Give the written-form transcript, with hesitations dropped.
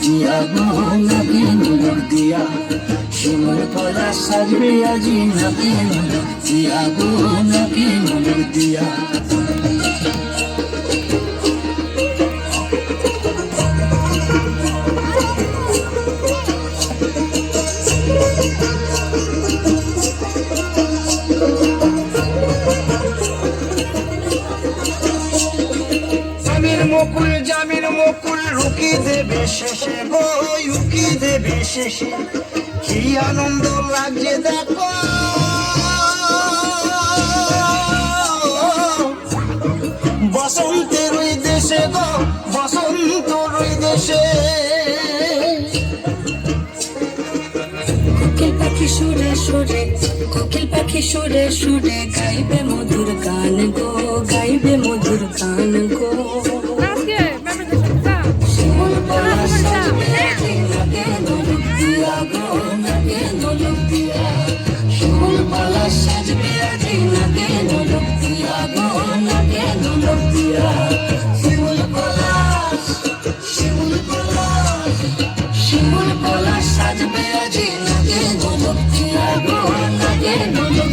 জিয়া গো নাকি নুরুর দিয়া, শিমুল পলা সাজবে আজি নাকি নুরুর দিয়া গো নাকি নুরুর দিয়া। জামিন মুকুল রুকি দেবে শেষে গো উকি দেবে শেষে, কি আনন্দ লাগছে দেখো বসন্তের ওই দেশে গো, বসন্তর ওই দেশে। কোকিল পাখি সুরে সুরে, কোকিল পাখি সুরে সুরে গাইবে মধুর গান গো, গাইবে মধুর গান গো। শিমুল পলা সাজবে আজি নাকি নুরুর দিয়া গো নাকি নুরুর দিয়া, শিমুল পলা সাজবে আজি নাকি নুরুর দিয়া গো নাকি নুরুর দিয়া। শিমুল পলাশ, শিমুল পলাশ, শিমুল পলা সাজবে আজি নাকি নুরুর দিয়া গো নাকি নুরুর